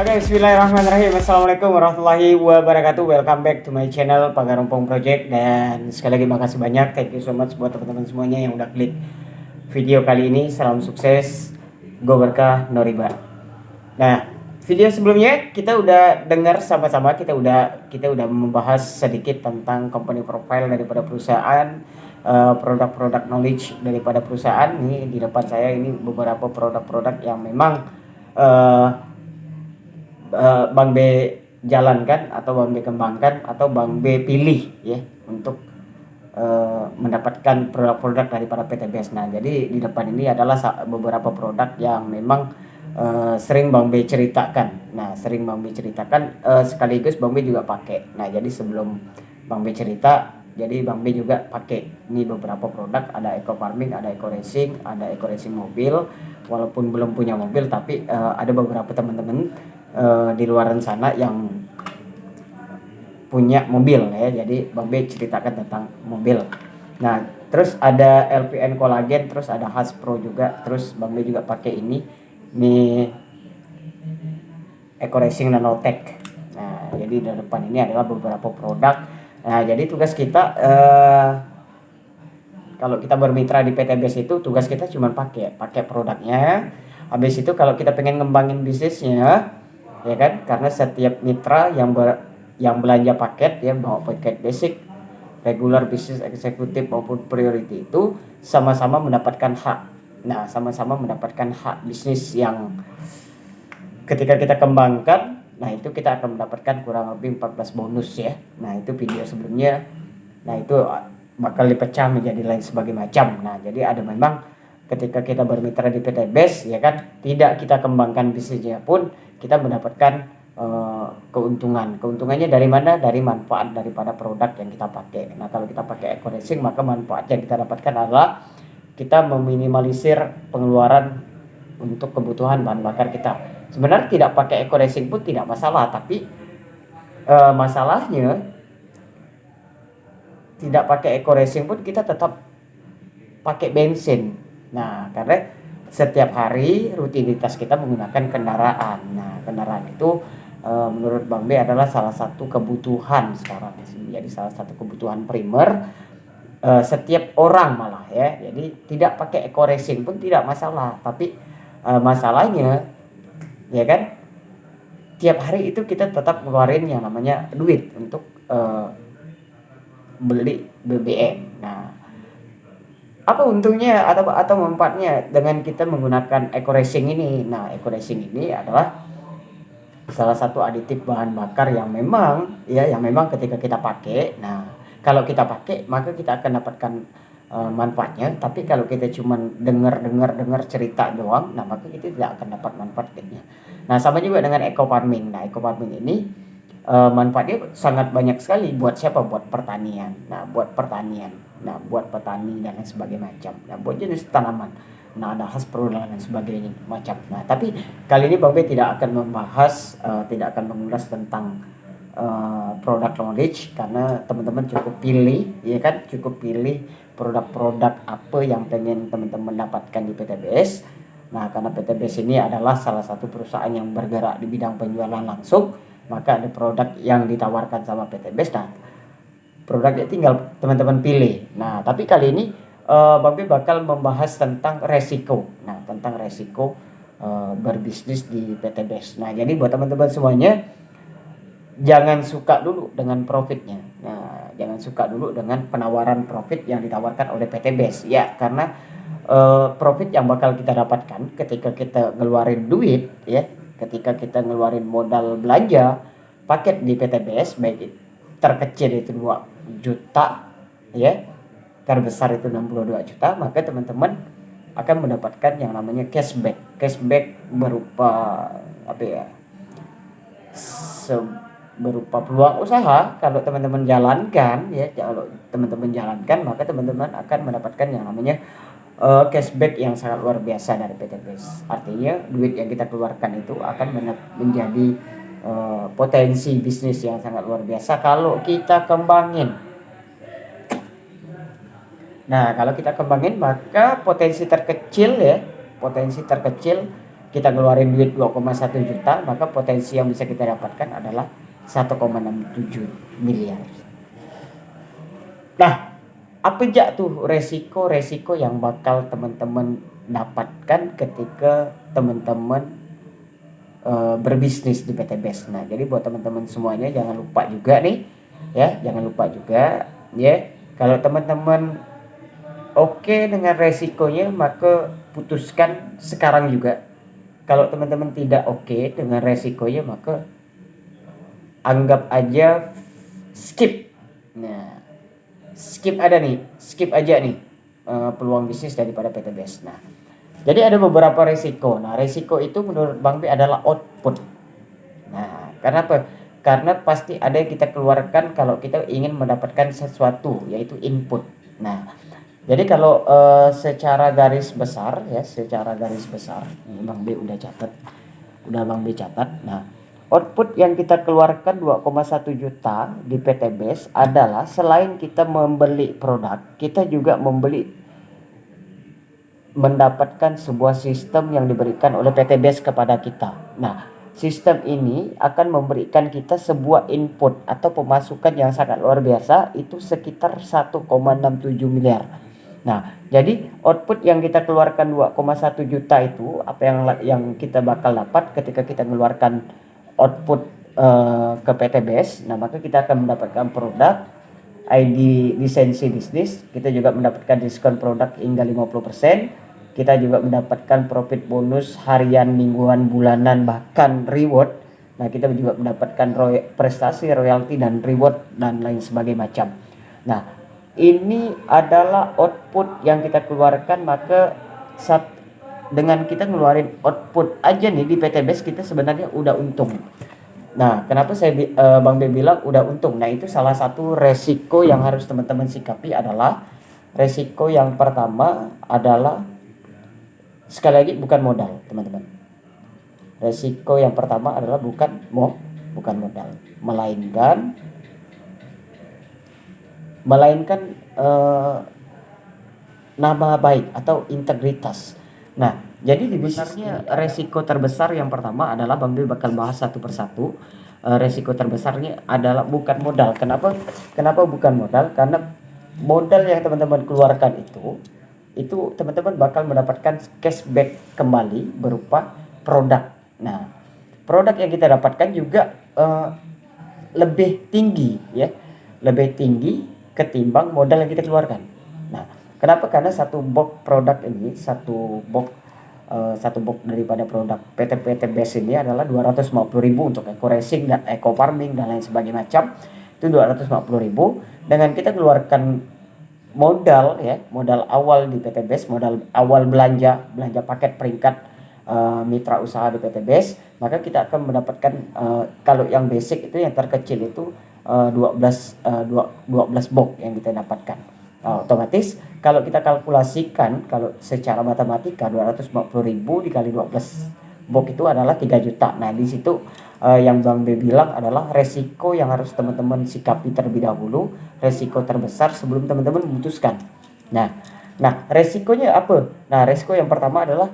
Oke, bismillahirrahmanirrahim. Assalamualaikum warahmatullahi wabarakatuh. Welcome back to my channel Pagarumpong Project. Dan sekali lagi makasih banyak. Thank you so much buat teman-teman semuanya yang udah klik video kali ini. Salam sukses. Go berkah, no riba. Nah, video sebelumnya kita udah dengar sama-sama, kita udah membahas sedikit tentang company profile daripada perusahaan, produk-produk knowledge daripada perusahaan. Nih di depan saya ini beberapa produk-produk yang memang Bang B jalankan atau Bang B kembangkan atau Bang B pilih ya untuk mendapatkan produk-produk daripada PTBS. Nah, jadi di depan ini adalah beberapa produk yang memang sering Bang B ceritakan. Nah, sering Bang B ceritakan sekaligus Bang B juga pakai. Nah, jadi sebelum Bang B cerita, jadi Bang B juga pakai. Ini beberapa produk, ada eco farming, ada eco racing, ada eco racing mobil. Walaupun belum punya mobil, tapi ada beberapa teman-teman di luar sana yang punya mobil ya. Jadi Bang B ceritakan tentang mobil. Nah, terus ada LPN Collagen, terus ada Haspro juga, terus Bang B juga pakai ini Eco Racing Nanotech. Nah, jadi di depan ini adalah beberapa produk. Nah, jadi tugas kita kalau kita bermitra di PTBS itu tugas kita cuma pakai produknya. Habis itu kalau kita pengen ngembangin bisnisnya, ya kan, karena setiap mitra yang belanja paket ya, bawa paket basic, regular, bisnis eksekutif maupun priority itu sama-sama mendapatkan hak. Nah, sama-sama mendapatkan hak bisnis yang ketika kita kembangkan, nah itu kita akan mendapatkan kurang lebih 14 bonus ya. Nah, itu video sebelumnya. Nah, itu bakal dipecah menjadi lain sebagai macam. Nah, jadi ada memang ketika kita bermitra di PTBS ya kan, tidak kita kembangkan bisnisnya pun kita mendapatkan keuntungan. Keuntungannya dari mana? Dari manfaat daripada produk yang kita pakai. Nah, kalau kita pakai eco racing, maka manfaat yang kita dapatkan adalah kita meminimalisir pengeluaran untuk kebutuhan bahan bakar kita. Sebenarnya tidak pakai eco racing pun tidak masalah, tapi masalahnya tidak pakai eco racing pun kita tetap pakai bensin. Nah, karena setiap hari rutinitas kita menggunakan kendaraan. Nah, kendaraan itu menurut Bang B adalah salah satu kebutuhan sekarang. Jadi salah satu kebutuhan primer setiap orang malah ya. Jadi tidak pakai eco racing pun tidak masalah. Tapi masalahnya ya kan, tiap hari itu kita tetap ngeluarin yang namanya duit untuk beli BBM. Nah, apa untungnya atau manfaatnya dengan kita menggunakan eco racing ini? Nah, eco racing ini adalah salah satu aditif bahan bakar yang memang ketika kita pakai, nah kalau kita pakai maka kita akan dapatkan manfaatnya. Tapi kalau kita cuma dengar cerita doang, nah maka kita tidak akan dapat manfaatnya. Nah, sama juga dengan eco farming. Nah, eco farming ini manfaatnya sangat banyak sekali. Buat siapa? Buat pertanian. Nah, buat pertanian. Nah, buat petani dan lain sebagainya macam. Nah, buat jenis tanaman. Nah, ada Haspro dan lain sebagainya macam. Nah, tapi kali ini Bang B tidak akan membahas, tidak akan mengulas tentang produk knowledge, karena teman-teman cukup pilih, ya kan, cukup pilih produk-produk apa yang pengen teman-teman dapatkan di PTBS. Nah, karena PTBS ini adalah salah satu perusahaan yang bergerak di bidang penjualan langsung, maka ada produk yang ditawarkan sama PTBS. Nah, produknya tinggal teman-teman pilih. Nah, tapi kali ini Bang B bakal membahas tentang resiko. Nah, tentang resiko berbisnis di PTBS. Nah, jadi buat teman-teman semuanya, jangan suka dulu dengan profitnya. Nah, jangan suka dulu dengan penawaran profit yang ditawarkan oleh PTBS. Ya, karena profit yang bakal kita dapatkan ketika kita ngeluarin duit ya, ketika kita ngeluarin modal belanja paket di PTBS, baik terkecil itu 2 juta ya, terbesar itu 62 juta, maka teman-teman akan mendapatkan yang namanya cashback. Cashback berupa apa ya? Berupa peluang usaha. Kalau teman-teman jalankan ya, kalau teman-teman jalankan, maka teman-teman akan mendapatkan yang namanya cashback yang sangat luar biasa dari PTBS. Artinya duit yang kita keluarkan itu akan menjadi potensi bisnis yang sangat luar biasa kalau kita kembangin. Nah, kalau kita kembangin, maka potensi terkecil kita ngeluarin duit 2,1 juta, maka potensi yang bisa kita dapatkan adalah 1,67 miliar. Nah, apa aja tuh resiko-resiko yang bakal teman-teman dapatkan ketika teman-teman berbisnis di PT BES. Nah, jadi buat teman-teman semuanya jangan lupa juga nih, ya, jangan lupa juga, ya, kalau teman-teman oke dengan resikonya, maka putuskan sekarang juga. Kalau teman-teman tidak oke dengan resikonya, maka anggap aja skip. Nah, skip aja nih peluang bisnis daripada PT BES. Nah, jadi ada beberapa resiko. Nah, resiko itu menurut Bang B adalah output. Nah, karena apa? Karena pasti ada yang kita keluarkan kalau kita ingin mendapatkan sesuatu, yaitu input. Nah, jadi kalau secara garis besar, ini Bang B udah Bang B catat. Nah, output yang kita keluarkan 2,1 juta di PT BES adalah selain kita membeli produk, kita juga mendapatkan sebuah sistem yang diberikan oleh PT BES kepada kita. Nah, sistem ini akan memberikan kita sebuah input atau pemasukan yang sangat luar biasa, itu sekitar 1,67 miliar. Nah, jadi output yang kita keluarkan 2,1 juta itu apa yang kita bakal dapat ketika kita mengeluarkan output ke PT BES. Nah, maka kita akan mendapatkan produk ID lisensi bisnis, kita juga mendapatkan diskon produk hingga 50%, kita juga mendapatkan profit bonus harian, mingguan, bulanan, bahkan reward. Nah, kita juga mendapatkan prestasi, royalti, dan reward dan lain sebagainya macam. Nah, ini adalah output yang kita keluarkan, maka dengan kita ngeluarin output aja nih di PT BES kita sebenarnya udah untung. Nah, kenapa Bang B bilang udah untung? Nah, itu salah satu resiko yang harus teman-teman sikapi adalah resiko yang pertama adalah sekali lagi bukan modal, teman-teman. Resiko yang pertama adalah bukan modal, melainkan nama baik atau integritas. Nah, jadi di bisnisnya resiko terbesar yang pertama adalah Bang B bakal bahas satu persatu. Resiko terbesarnya adalah bukan modal. Kenapa bukan modal? Karena modal yang teman-teman keluarkan itu teman-teman bakal mendapatkan cashback kembali berupa produk. Nah, produk yang kita dapatkan juga lebih tinggi, ya, lebih tinggi ketimbang modal yang kita keluarkan. Nah, kenapa? Karena satu box produk ini, satu box daripada produk PT BES ini adalah 250.000 untuk eco racing dan eco farming dan lain sebagainya macam. Itu 250.000. Dengan kita keluarkan modal, ya, modal awal di PT BES, modal awal belanja paket peringkat mitra usaha di PT BES, maka kita akan mendapatkan kalau yang basic itu, yang terkecil itu 12 box yang kita dapatkan. Otomatis kalau kita kalkulasikan, kalau secara matematika 250.000 dikali 12 box itu adalah 3 juta. Nah, di situ yang Bang B bilang adalah resiko yang harus teman-teman sikapi terlebih dahulu, resiko terbesar sebelum teman-teman memutuskan. Nah, resikonya apa? Nah, resiko yang pertama adalah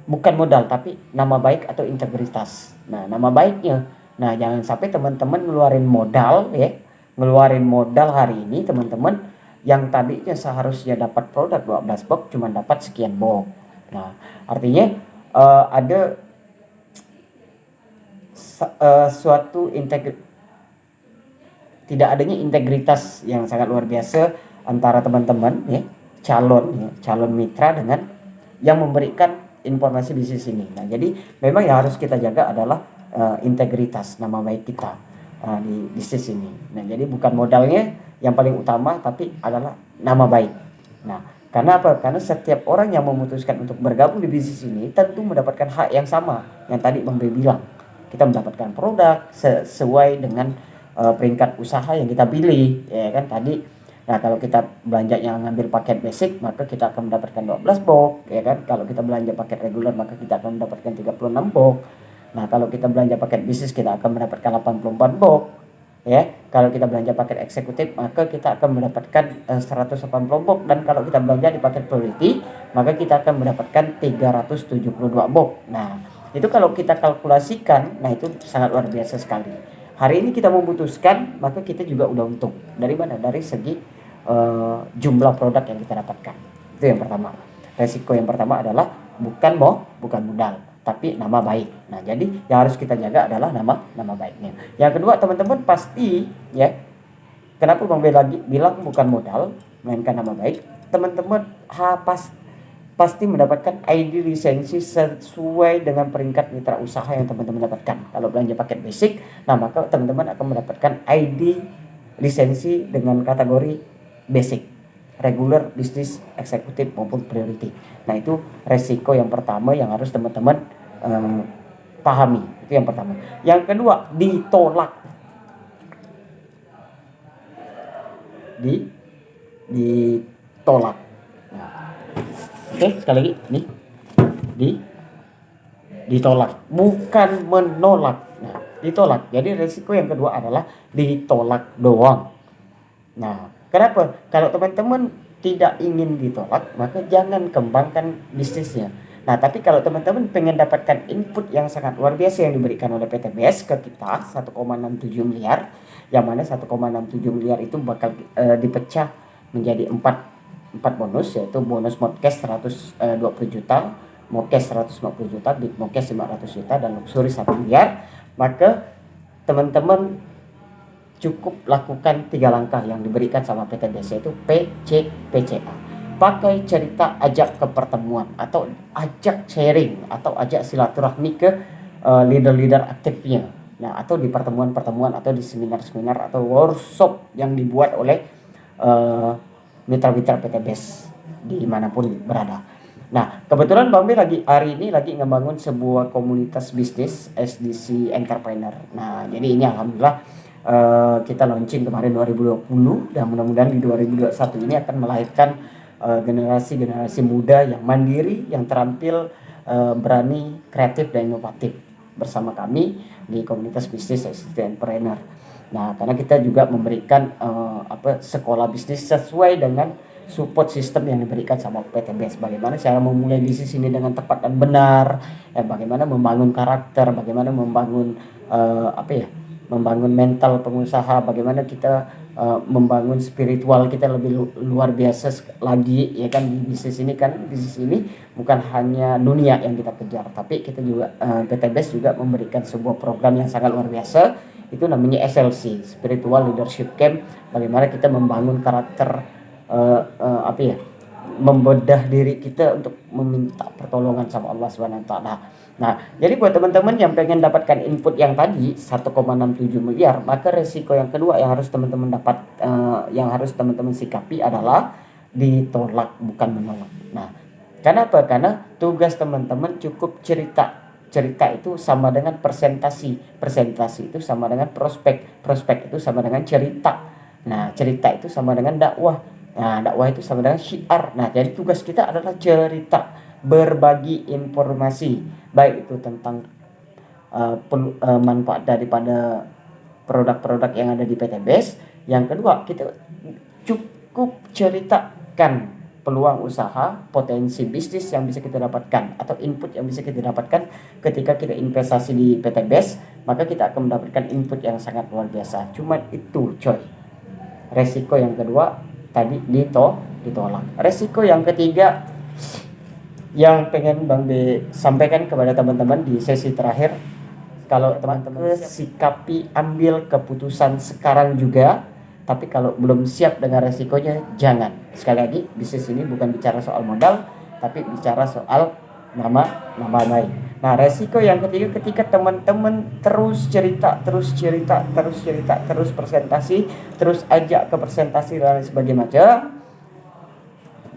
bukan modal tapi nama baik atau integritas. Nah, nama baiknya, nah, jangan sampai teman-teman ngeluarin modal hari ini, teman-teman yang tadinya seharusnya dapat produk 12 box cuma dapat sekian box. Nah, artinya ada suatu tidak adanya integritas yang sangat luar biasa antara teman-teman, ya, calon mitra dengan yang memberikan informasi bisnis ini. Nah, jadi memang yang harus kita jaga adalah integritas nama baik kita di bisnis ini. Nah, jadi bukan modalnya yang paling utama, tapi adalah nama baik. Nah, karena apa? Karena setiap orang yang memutuskan untuk bergabung di bisnis ini tentu mendapatkan hak yang sama yang tadi Bang B bilang. Kita mendapatkan produk sesuai dengan peringkat usaha yang kita pilih, ya kan tadi. Nah, kalau kita belanjanya ngambil paket basic, maka kita akan mendapatkan 12 box, ya kan. Kalau kita belanja paket reguler, maka kita akan mendapatkan 36 box. Nah, kalau kita belanja paket bisnis, kita akan mendapatkan 84 box, ya. Kalau kita belanja paket eksekutif, maka kita akan mendapatkan 180 box, dan kalau kita belanja di paket priority, maka kita akan mendapatkan 372 box. Nah, Itu kalau kita kalkulasikan, nah itu sangat luar biasa sekali. Hari ini kita memutuskan, maka kita juga udah untung. Dari mana? Dari segi jumlah produk yang kita dapatkan. Itu yang pertama. Resiko yang pertama adalah bukan modal, tapi nama baik. Nah, jadi yang harus kita jaga adalah nama baiknya. Yang kedua, teman-teman pasti ya, kenapa Bang B lagi bilang bukan modal, melainkan nama baik. Teman-teman pasti mendapatkan ID lisensi sesuai dengan peringkat mitra usaha yang teman-teman dapatkan. Kalau belanja paket basic, nah maka teman-teman akan mendapatkan ID lisensi dengan kategori basic, regular, bisnis, eksekutif maupun priority. Nah itu resiko yang pertama yang harus teman-teman pahami. Itu yang pertama. Yang kedua, ditolak. Ditolak. Oke, sekali lagi nih. Ditolak, bukan menolak. Nah, ditolak. Jadi resiko yang kedua adalah ditolak doang. Nah, kenapa? Kalau teman-teman tidak ingin ditolak, maka jangan kembangkan bisnisnya. Nah, tapi kalau teman-teman pengen dapatkan input yang sangat luar biasa yang diberikan oleh PTBS ke kita 1,67 miliar, yang mana 1,67 miliar itu bakal dipecah menjadi 4 bonus, yaitu bonus modcast 120 juta, modcast 150 juta, big modcast 500 juta, dan luxury 1 miliar. Maka teman-teman cukup lakukan 3 langkah yang diberikan sama PTBS, yaitu PCA. Pakai cerita ajak ke pertemuan, atau ajak sharing, atau ajak silaturahmi ke leader-leader aktifnya. Nah, atau di pertemuan-pertemuan, atau di seminar-seminar, atau workshop yang dibuat oleh mitra-mitra PTBS dimanapun berada. Nah, kebetulan Bang B hari ini lagi ngebangun sebuah komunitas bisnis SDC Entrepreneur. Nah, jadi ini alhamdulillah kita launching kemarin 2020, dan mudah-mudahan di 2021 ini akan melahirkan generasi muda yang mandiri, yang terampil, berani, kreatif, dan inovatif bersama kami di komunitas bisnis SDC Entrepreneur. Nah, karena kita juga memberikan sekolah bisnis sesuai dengan support system yang diberikan sama PTBS. Bagaimana cara memulai bisnis ini dengan tepat dan benar, bagaimana membangun karakter, bagaimana membangun membangun mental pengusaha, bagaimana kita membangun spiritual kita lebih luar biasa lagi, ya kan. Di bisnis ini kan, bisnis ini bukan hanya dunia yang kita kejar, tapi kita juga PTBS juga memberikan sebuah program yang sangat luar biasa, itu namanya SLC, Spiritual Leadership Camp. Bagaimana kita membangun karakter, membedah diri kita untuk meminta pertolongan sama Allah Subhanahu wa taala. Nah, jadi buat teman-teman yang pengen dapatkan input yang tadi 1,67 miliar, maka resiko yang kedua yang harus teman-teman yang harus teman-teman sikapi adalah ditolak, bukan menolak. Nah, kenapa? Karena tugas teman-teman cukup cerita itu sama dengan presentasi itu sama dengan prospek itu sama dengan cerita. Nah, cerita itu sama dengan dakwah. Nah, dakwah itu sama dengan syiar. Nah, jadi tugas kita adalah cerita, berbagi informasi, baik itu tentang manfaat daripada produk-produk yang ada di PTBS. Yang kedua, kita cukup ceritakan peluang usaha, potensi bisnis yang bisa kita dapatkan, atau input yang bisa kita dapatkan ketika kita investasi di PTBS, maka kita akan mendapatkan input yang sangat luar biasa. Cuma itu coy. Resiko yang kedua tadi ditolak. Resiko yang ketiga yang pengen Bang B sampaikan kepada teman-teman di sesi terakhir, kalau teman-teman sikapi, ambil keputusan sekarang juga, tapi kalau belum siap dengan resikonya, jangan. Sekali lagi, bisnis ini bukan bicara soal modal, tapi bicara soal nama baik. Nah, resiko yang ketiga, ketika teman-teman terus cerita, terus presentasi, terus ajak ke presentasi dan sebagainya macam.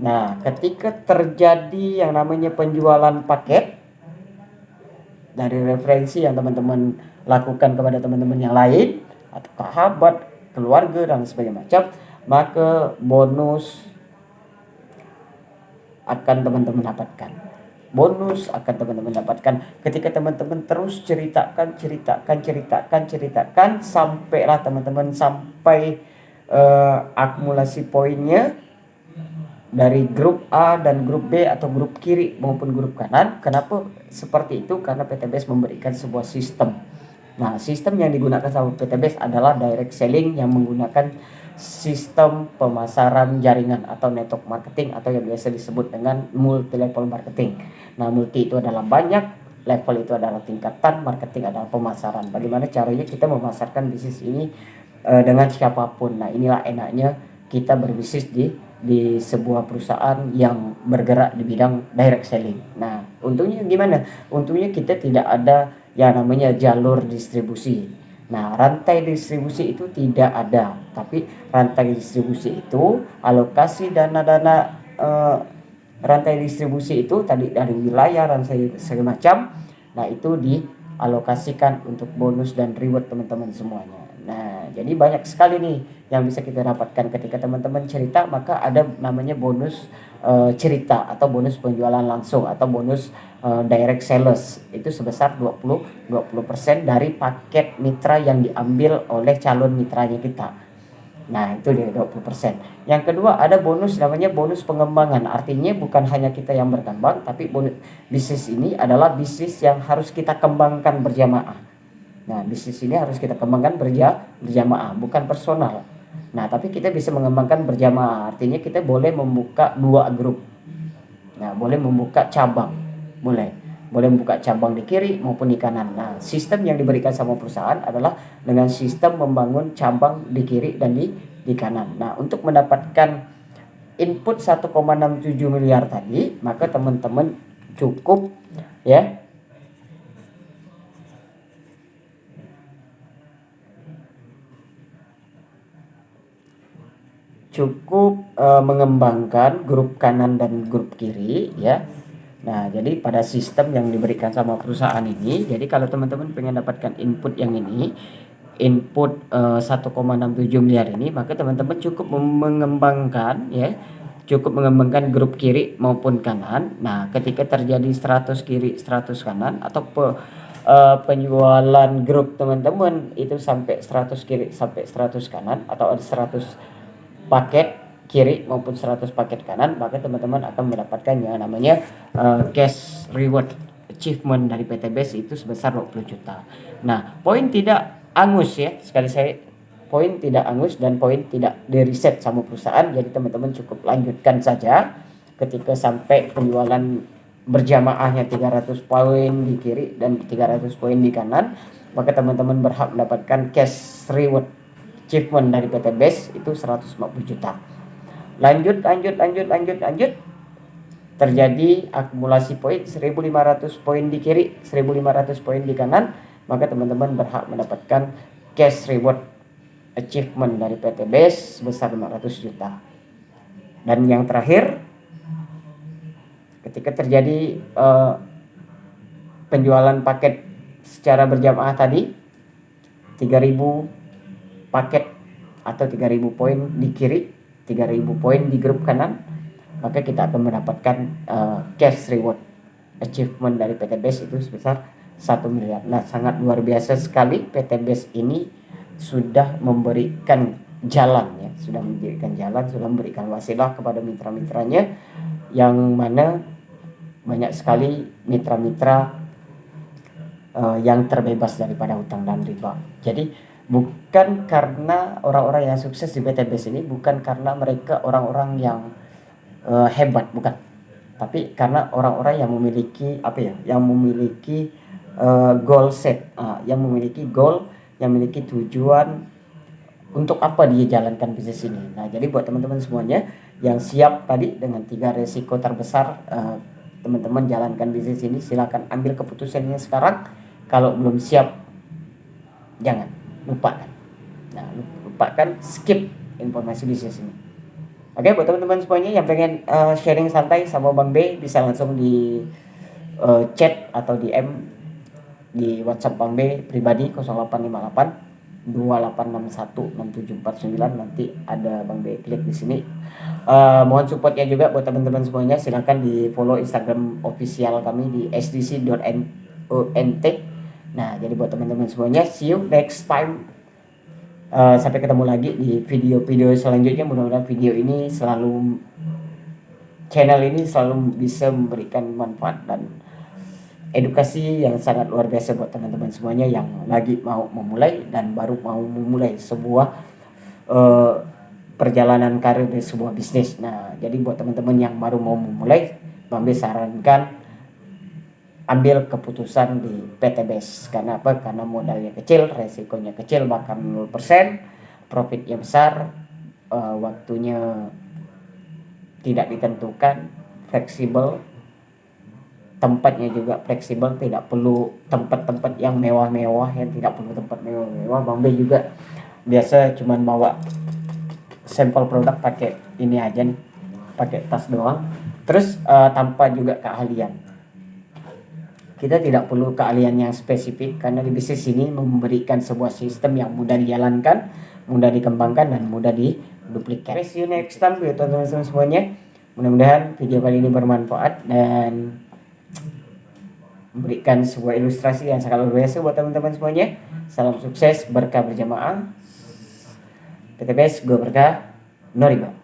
Nah, ketika terjadi yang namanya penjualan paket dari referensi yang teman-teman lakukan kepada teman-teman yang lain, atau sahabat, keluarga, dan sebagainya macam, maka bonus akan teman-teman dapatkan ketika teman-teman terus ceritakan sampailah teman-teman sampai akumulasi poinnya. dari grup A dan grup B atau grup kiri maupun grup kanan. Kenapa seperti itu? Karena PTBS memberikan sebuah sistem. Nah, sistem yang digunakan sama PTBS adalah direct selling yang menggunakan sistem pemasaran jaringan atau network marketing atau yang biasa disebut dengan multi level marketing. Nah, multi itu adalah banyak, level itu adalah tingkatan, marketing adalah pemasaran. Bagaimana caranya kita memasarkan bisnis ini dengan siapapun. Nah, inilah enaknya kita berbisnis di sebuah perusahaan yang bergerak di bidang direct selling. Nah, untungnya gimana? Untungnya kita tidak ada yang namanya jalur distribusi. Nah, rantai distribusi itu tidak ada, tapi rantai distribusi itu alokasi dana-dana rantai distribusi itu tadi dari wilayah dan segala macam. Nah, itu dialokasikan untuk bonus dan reward teman-teman semuanya. Nah, jadi banyak sekali nih yang bisa kita dapatkan ketika teman-teman cerita, maka ada namanya bonus cerita atau bonus penjualan langsung atau bonus direct sales itu sebesar 20% dari paket mitra yang diambil oleh calon mitranya kita. Nah, itu dia 20%. Yang kedua ada bonus namanya bonus pengembangan. Artinya bukan hanya kita yang berkembang, tapi bisnis ini adalah bisnis yang harus kita kembangkan berjamaah. Nah, bisnis ini harus kita kembangkan berjamaah, bukan personal. Nah, tapi kita bisa mengembangkan berjamaah. Artinya kita boleh membuka 2 grup. Nah, boleh membuka cabang. Boleh membuka cabang di kiri maupun di kanan. Nah, sistem yang diberikan sama perusahaan adalah dengan sistem membangun cabang di kiri dan di kanan. Nah, untuk mendapatkan input 1,67 miliar tadi, maka teman-teman cukup ya mengembangkan grup kanan dan grup kiri ya. Nah, jadi pada sistem yang diberikan sama perusahaan ini, jadi kalau teman-teman pengen dapatkan input yang ini, input 1,67 miliar ini, maka teman-teman cukup mengembangkan ya, cukup mengembangkan grup kiri maupun kanan. Nah, ketika terjadi 100 kiri 100 kanan atau penjualan grup teman-teman itu sampai 100 kiri sampai 100 kanan atau ada 100 paket kiri maupun 100 paket kanan, maka teman-teman akan mendapatkan yang namanya cash reward achievement dari PTBS itu sebesar 20 juta. Nah, poin tidak angus ya, sekali saya poin tidak angus dan poin tidak diriset sama perusahaan, jadi teman-teman cukup lanjutkan saja. Ketika sampai penjualan berjamaahnya 300 poin di kiri dan 300 poin di kanan, maka teman-teman berhak mendapatkan cash reward achievement dari PTBS itu 150 juta. Lanjut. Terjadi akumulasi poin 1.500 poin di kiri, 1.500 poin di kanan, maka teman-teman berhak mendapatkan cash reward achievement dari PTBS sebesar 500 juta. Dan yang terakhir, ketika terjadi penjualan paket secara berjamaah tadi 3.000 paket atau 3.000 poin di kiri, 3.000 poin di grup kanan, maka kita akan mendapatkan cash reward achievement dari PTBS itu sebesar 1 miliar. Nah, sangat luar biasa sekali PTBS ini sudah memberikan jalan ya, sudah memberikan wasilah kepada mitra-mitranya, yang mana banyak sekali mitra-mitra yang terbebas daripada hutang dan riba. Jadi bukan karena orang-orang yang sukses di PTBS ini bukan karena mereka orang-orang yang hebat, bukan. Tapi karena orang-orang yang memiliki yang memiliki goal set, yang memiliki goal, yang memiliki tujuan untuk apa dia jalankan bisnis ini. Nah, jadi buat teman-teman semuanya yang siap tadi dengan 3 resiko terbesar teman-teman jalankan bisnis ini, silakan ambil keputusannya sekarang. Kalau belum siap, jangan. Lupakan, skip informasi bisnis ini. Oke, buat teman-teman semuanya yang pengen sharing santai sama Bang B, bisa langsung di chat atau DM di WhatsApp Bang B pribadi 0858 2861 6749. Nanti ada Bang B, klik di sini. Mohon supportnya juga buat teman-teman semuanya, silakan di follow Instagram official kami di sdc.ont. Nah, jadi buat teman-teman semuanya, see you next time. Sampai ketemu lagi di video-video selanjutnya. Mudah-mudahan video ini selalu channel ini selalu bisa memberikan manfaat dan edukasi yang sangat luar biasa buat teman-teman semuanya yang lagi mau memulai dan baru mau memulai sebuah uh, perjalanan karir di sebuah bisnis. Nah, jadi buat teman-teman yang baru mau memulai, Bambe sarankan ambil keputusan di PTBS. Karena apa? Karena modalnya kecil, resikonya kecil, bahkan 0%, profitnya besar, waktunya tidak ditentukan, fleksibel, tempatnya juga fleksibel, tidak perlu tempat-tempat yang mewah-mewah, yang tidak perlu tempat mewah-mewah. Bambe juga biasa cuman bawa sampel produk pakai ini aja nih, pakai tas doang, terus tanpa juga keahlian. Kita tidak perlu keahlian yang spesifik karena di bisnis ini memberikan sebuah sistem yang mudah dijalankan, mudah dikembangkan, dan mudah diduplikat. See you next time ya teman-teman semuanya. Mudah-mudahan video kali ini bermanfaat dan memberikan sebuah ilustrasi yang sangat luar biasa buat teman-teman semuanya. Salam sukses, berkah berjamaah. PTBS, gue berkah, Noriba.